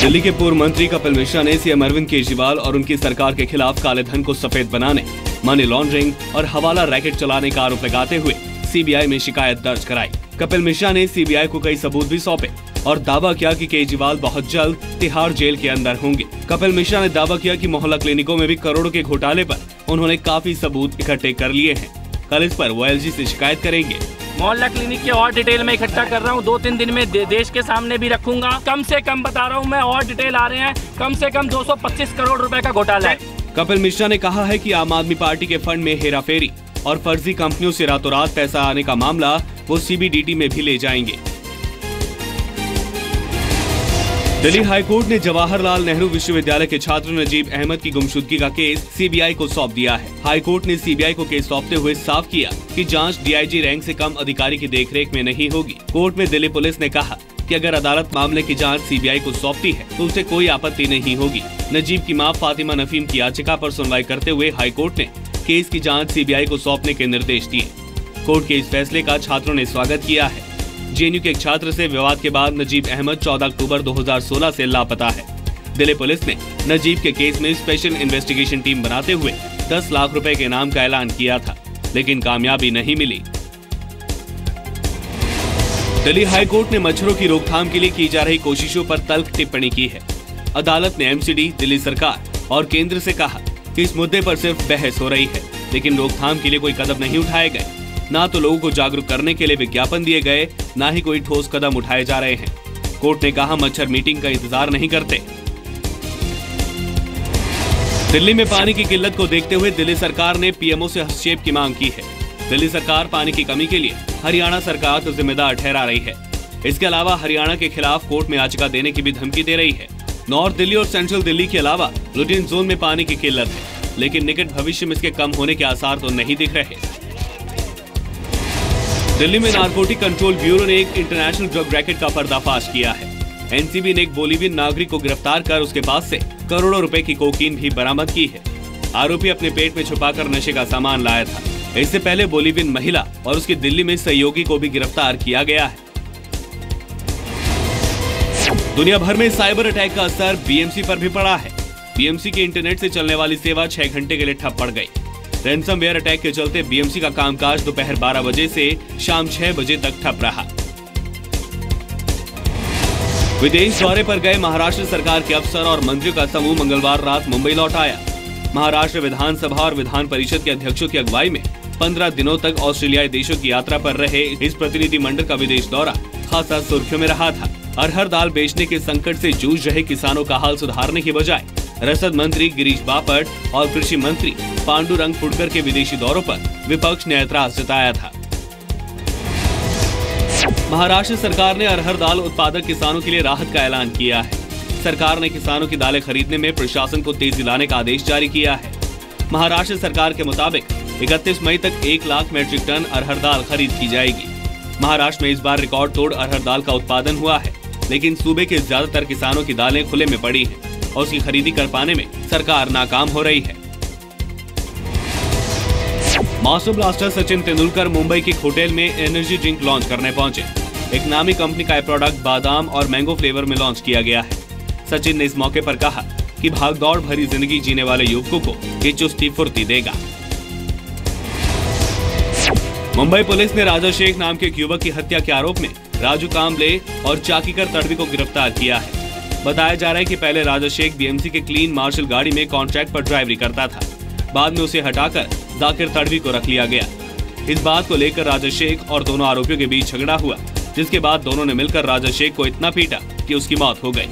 दिल्ली के पूर्व मंत्री कपिल मिश्रा ने सीएम अरविंद केजरीवाल और उनकी सरकार के खिलाफ काले धन को सफेद बनाने, मनी लॉन्ड्रिंग और हवाला रैकेट चलाने का आरोप लगाते हुए सीबीआई में शिकायत दर्ज कराई। कपिल मिश्रा ने सीबीआई को कई सबूत भी सौंपे और दावा किया कि केजरीवाल बहुत जल्द तिहाड़ जेल के अंदर होंगे। कपिल मिश्रा ने दावा किया कि मोहल्ला क्लिनिकों में भी करोड़ों के घोटाले पर उन्होंने काफी सबूत इकट्ठे कर लिए हैं। कल इस पर वो एलजी से शिकायत करेंगे। मोहल्ला क्लिनिक के और डिटेल में इकट्ठा कर रहा हूँ, 2-3 दिन में देश के सामने भी रखूंगा। कम से कम बता रहा हूँ मैं, और डिटेल आ रहे हैं, कम से कम 225 करोड़ रुपए का घोटाला है। कपिल मिश्रा ने कहा है कि आम आदमी पार्टी के फंड में हेराफेरी और फर्जी कंपनियों से रातों रात पैसा आने का मामला वो सीबीडीटी में भी ले जाएंगे। दिल्ली हाईकोर्ट ने जवाहरलाल नेहरू विश्वविद्यालय के छात्र नजीब अहमद की गुमशुदगी का केस सीबीआई को सौंप दिया है। हाईकोर्ट ने सीबीआई को केस सौंपते हुए साफ किया कि जांच डीआईजी रैंक से कम अधिकारी की देखरेख में नहीं होगी। कोर्ट में दिल्ली पुलिस ने कहा कि अगर अदालत मामले की जांच सीबीआई को सौंपती है तो उसे कोई आपत्ति नहीं होगी। नजीब की मां फातिमा नफीम की याचिका पर सुनवाई करते हुए हाईकोर्ट ने केस की जांच सीबीआई को सौंपने के निर्देश दिए। कोर्ट के इस फैसले का छात्रों ने स्वागत किया है। जेएनयू के एक छात्र से विवाद के बाद नजीब अहमद 14 अक्टूबर 2016 से लापता है। दिल्ली पुलिस ने नजीब के केस में स्पेशल इन्वेस्टिगेशन टीम बनाते हुए 10 लाख रुपए के इनाम का ऐलान किया था, लेकिन कामयाबी नहीं मिली। दिल्ली हाईकोर्ट ने मच्छरों की रोकथाम के लिए की जा रही कोशिशों पर तल्ख टिप्पणी की है। अदालत ने एमसीडी, दिल्ली सरकार और केंद्र से कहा कि इस मुद्दे पर सिर्फ बहस हो रही है, लेकिन रोकथाम के लिए कोई कदम नहीं उठाए गए। ना तो लोगों को जागरूक करने के लिए विज्ञापन दिए गए, ना ही कोई ठोस कदम उठाए जा रहे हैं। कोर्ट ने कहा मच्छर मीटिंग का इंतजार नहीं करते। दिल्ली में पानी की किल्लत को देखते हुए दिल्ली सरकार ने पीएमओ से हस्तक्षेप की मांग की है। दिल्ली सरकार पानी की कमी के लिए हरियाणा सरकार को जिम्मेदार ठहरा रही है। इसके अलावा हरियाणा के खिलाफ कोर्ट में याचिका देने की भी धमकी दे रही है। नॉर्थ दिल्ली और सेंट्रल दिल्ली के अलावा रूटीन जोन में पानी की किल्लत है, लेकिन निकट भविष्य में इसके कम होने के आसार तो नहीं दिख रहे। दिल्ली में नारकोटिक कंट्रोल ब्यूरो ने एक इंटरनेशनल ड्रग रैकेट का पर्दाफाश किया है। एनसीबी ने एक बोलीवियन नागरिक को गिरफ्तार कर उसके पास से करोड़ों रुपए की कोकीन भी बरामद की है। आरोपी अपने पेट में छुपाकर नशे का सामान लाया था। इससे पहले बोलीवियन महिला और उसके दिल्ली में सहयोगी को भी गिरफ्तार किया गया है। दुनिया भर में साइबर अटैक का असर बीएमसी पर भी पड़ा है। बीएमसी के इंटरनेट से चलने वाली सेवा 6 घंटे के लिए ठप पड़ गई। रैनसमवेयर अटैक के चलते बीएमसी का कामकाज दोपहर 12 बजे से शाम 6 बजे तक ठप रहा। विदेश दौरे पर गए महाराष्ट्र सरकार के अफसर और मंत्रियों का समूह मंगलवार रात मुंबई लौट आया। महाराष्ट्र विधानसभा और विधान परिषद के अध्यक्षों की अगुवाई में 15 दिनों तक ऑस्ट्रेलियाई देशों की यात्रा पर रहे इस प्रतिनिधिमंडल का विदेश दौरा खासा सुर्खियों में रहा था। अरहर दाल बेचने के संकट से जूझ रहे किसानों का हाल सुधारने की बजाय रसद मंत्री गिरीश बापट और कृषि मंत्री पांडुरंग फुटकर के विदेशी दौरों पर विपक्ष ने ऐतराज जताया था। महाराष्ट्र सरकार ने अरहर दाल उत्पादक किसानों के लिए राहत का ऐलान किया है। सरकार ने किसानों की दालें खरीदने में प्रशासन को तेजी लाने का आदेश जारी किया है। महाराष्ट्र सरकार के मुताबिक 31 मई तक 1 लाख मीट्रिक टन अरहर दाल खरीद की जाएगी। महाराष्ट्र में इस बार रिकॉर्ड तोड़ अरहर दाल का उत्पादन हुआ है, लेकिन सूबे के ज्यादातर किसानों की दालें खुले में पड़ी हैं और उसकी खरीदी कर पाने में सरकार नाकाम हो रही है। मास्टर ब्लास्टर सचिन तेंदुलकर मुंबई के एक होटल में एनर्जी ड्रिंक लॉन्च करने पहुंचे। एक नामी कंपनी का प्रोडक्ट बादाम और मैंगो फ्लेवर में लॉन्च किया गया है। सचिन ने इस मौके पर कहा कि भागदौड़ भरी जिंदगी जीने वाले युवकों को ये चुस्ती फुर्ती देगा। मुंबई पुलिस ने राजा शेख नाम के एक युवक की हत्या के आरोप में राजू कांबले और चाकीकर तड़वी को गिरफ्तार किया है। बताया जा रहा है कि पहले राजा शेख बीएमसी के क्लीन मार्शल गाड़ी में कॉन्ट्रैक्ट पर ड्राइवरी करता था। बाद में उसे हटाकर जाकिर तड़वी को रख लिया गया। इस बात को लेकर राजा शेख और दोनों आरोपियों के बीच झगड़ा हुआ, जिसके बाद दोनों ने मिलकर राजा शेख को इतना पीटा कि उसकी मौत हो गई।